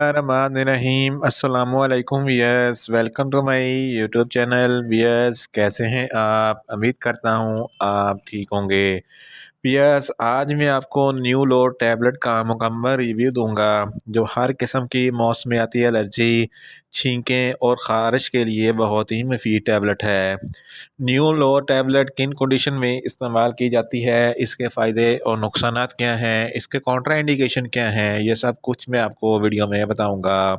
रहीम अस्सलामुअलैकुम viewers, welcome to my YouTube channel. Viewers, कैसे हैं आप? उम्मीद करता हूँ आप ठीक होंगे। वियर्स, आज मैं आपको न्यू लोड टैबलेट का मुकम्मल रिव्यू दूंगा जो हर किस्म की मौसमियाती एलर्जी, छींकें और ख़ारिश के लिए बहुत ही मुफीद टैबलेट है। न्यू लोड टैबलेट किन कंडीशन में इस्तेमाल की जाती है, इसके फ़ायदे और नुकसानात क्या हैं, इसके कॉन्ट्रा इंडिकेशन क्या हैं, ये सब कुछ मैं आपको वीडियो में बताऊंगा।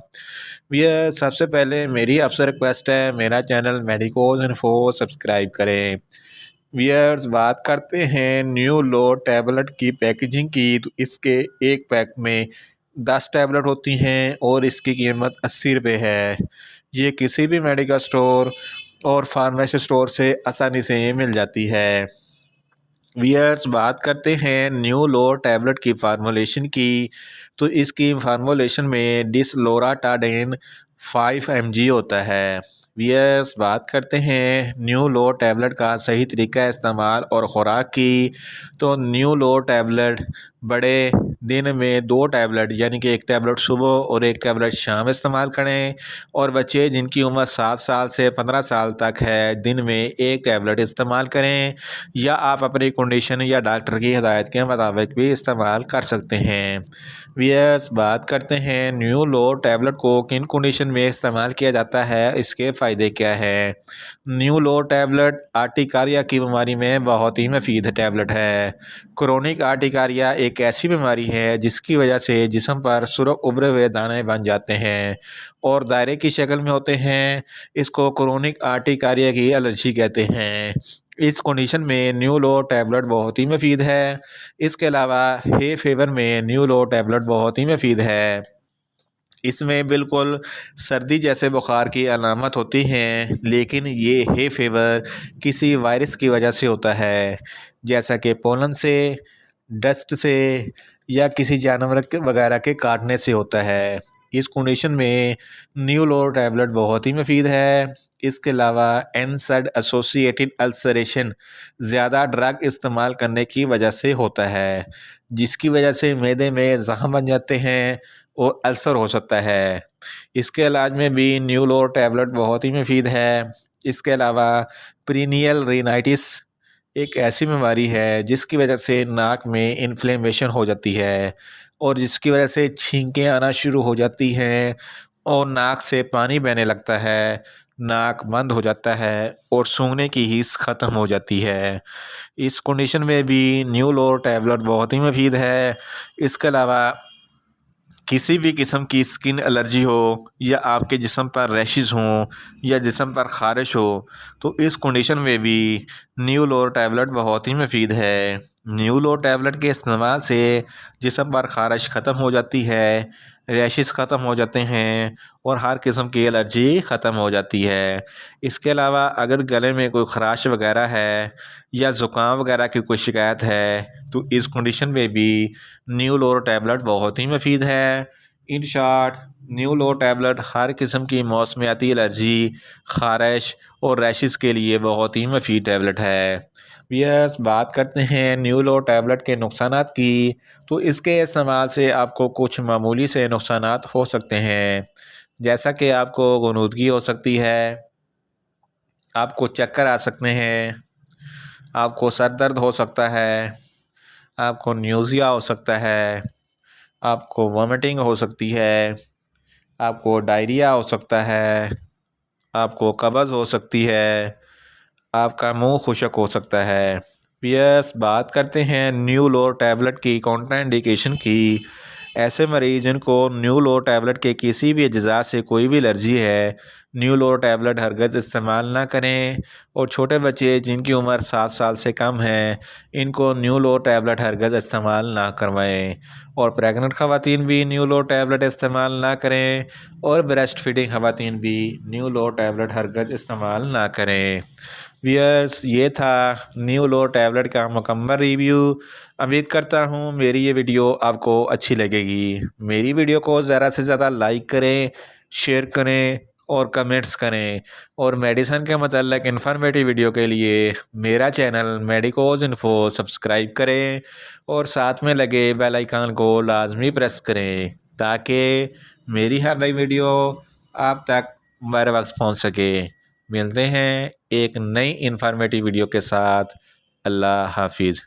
भैया, सबसे पहले मेरी आपसे रिक्वेस्ट है, मेरा चैनल मेडिकोज इन्फो सब्सक्राइब करें। वियर्स, बात करते हैं न्यू लोड टैबलेट की पैकेजिंग की, तो इसके एक पैक में 10 टैबलेट होती हैं और इसकी कीमत 80 रुपये है। ये किसी भी मेडिकल स्टोर और फार्मेसी स्टोर से आसानी से ये मिल जाती है। वियर्स, बात करते हैं न्यू लोड टैबलेट की फार्मूलेशन की, तो इसकी फार्मूलेशन में डिसलोराटाडेन 5 mg होता है। वियर्स, बात करते हैं न्यू लोड टैबलेट का सही तरीका इस्तेमाल और ख़ुराक की, तो न्यू लोड टैबलेट बड़े दिन में 2 टैबलेट यानी कि 1 टैबलेट सुबह और 1 टैबलेट शाम इस्तेमाल करें, और बच्चे जिनकी उम्र 7 साल से 15 साल तक है दिन में 1 टैबलेट इस्तेमाल करें, या आप अपनी कंडीशन या डॉक्टर की हिदायत के मुताबिक भी इस्तेमाल कर सकते हैं। वियर्स, बात करते हैं न्यू लोड टैबलेट को किन कंडीशन में इस्तेमाल किया जाता है, इसके फ़ायदे क्या हैं। न्यू लोड टैबलेट आर्टिकारिया की बीमारी में बहुत ही मुफीद टैबलेट है। क्रोनिक आर्टिकारिया एक ऐसी बीमारी है जिसकी वजह से जिस्म पर सुर्ख उभरे हुए दाने बन जाते हैं और दायरे की शक्ल में होते हैं। इसको क्रोनिक आर्टिकारिया की एलर्जी कहते हैं। इस कंडीशन में न्यू लो टैबलेट बहुत ही मुफीद है। इसके अलावा हे फेवर में न्यू लो टैबलेट बहुत ही मुफीद है। इसमें बिल्कुल सर्दी जैसे बुखार की अलामत होती हैं, लेकिन ये हे फेवर किसी वायरस की वजह से होता है, जैसा कि पोलन से, डस्ट से या किसी जानवर के वगैरह के काटने से होता है। इस कंडीशन में न्यू लो टैबलेट बहुत ही मुफीद है। इसके अलावा एनसैड एसोसिएटेड अल्सरेशन ज़्यादा ड्रग इस्तेमाल करने की वजह से होता है, जिसकी वजह से मैदे में ज़ख्म बन जाते हैं और अल्सर हो सकता है। इसके इलाज में भी न्यू लो टैबलेट बहुत ही मुफीद है। इसके अलावा प्रीनियल रिनाइटिस एक ऐसी बीमारी है जिसकी वजह से नाक में इन्फ्लेमेशन हो जाती है और जिसकी वजह से छींकें आना शुरू हो जाती हैं और नाक से पानी बहने लगता है, नाक बंद हो जाता है और सूंघने की हिस्स ख़त्म हो जाती है। इस कंडीशन में भी न्यू लो टैबलेट बहुत ही मुफीद है। इसके अलावा किसी भी किस्म की स्किन एलर्जी हो या आपके जिस्म पर रैशेस हों या जिस्म पर ख़ारिश हो, तो इस कंडीशन में भी न्यू लो टैबलेट बहुत ही मुफीद है। न्यू लो टैबलेट के इस्तेमाल से जिस्म पर ख़ारिश ख़त्म हो जाती है, रैशेस ख़त्म हो जाते हैं और हर किस्म की एलर्जी ख़त्म हो जाती है। इसके अलावा अगर गले में कोई ख़राश वगैरह है या ज़ुकाम वगैरह की कोई शिकायत है, तो इस कंडीशन में भी न्यू लो टैबलेट बहुत ही मुफीद है। इन शॉर्ट, न्यू लो टैबलेट हर किस्म की मौसमियाती एलर्जी, ख़ारिश और रैशेस के लिए बहुत ही मुफीद टैबलेट है। यस, बात करते हैं न्यू लो टैबलेट के नुकसानात की, तो इसके इस्तेमाल से आपको कुछ मामूली से नुकसानात हो सकते हैं, जैसा कि आपको गुनूदगी हो सकती है, आपको चक्कर आ सकते हैं, आपको सर दर्द हो सकता है, आपको न्यूज़िया हो सकता है, आपको वॉमिटिंग हो सकती है, आपको डायरिया हो सकता है, आपको कब्ज़ हो सकती है, आपका मुंह खुशक हो सकता है। यस, बात करते हैं न्यू लो टैबलेट की कॉन्ट्राइंडिकेशन की। ऐसे मरीज जिनको न्यू लो टैबलेट के किसी भी अज्जा से कोई भी एलर्जी है, न्यू लो टैबलेट हरगज़ इस्तेमाल ना करें। और छोटे बच्चे जिनकी उम्र 7 साल से कम है, इनको न्यू लो टैबलेट हरगज़ इस्तेमाल ना करवाएं। और प्रेग्नेंट ख़वातीन भी न्यू लो टैबलेट इस्तेमाल ना करें, और ब्रेस्ट फीडिंग ख़वातीन भी न्यू लो टैबलेट हरगज़ इस्तेमाल ना करें। वियर्स, ये था न्यू लो टैबलेट का मुकम्मल रिव्यू। उम्मीद करता हूँ मेरी ये वीडियो आपको अच्छी लगेगी। मेरी वीडियो को ज़्यादा से ज़्यादा लाइक करें, शेयर करें और कमेंट्स करें। और मेडिसिन के मतलब इन्फॉर्मेटिव वीडियो के लिए मेरा चैनल मेडिकोज इन्फो सब्सक्राइब करें और साथ में लगे बेल आइकन को लाजमी प्रेस करें, ताकि मेरी हर नई वीडियो आप तक बर वक्त पहुँच सके। मिलते हैं एक नई इन्फॉर्मेटिव वीडियो के साथ। अल्लाह हाफिज़।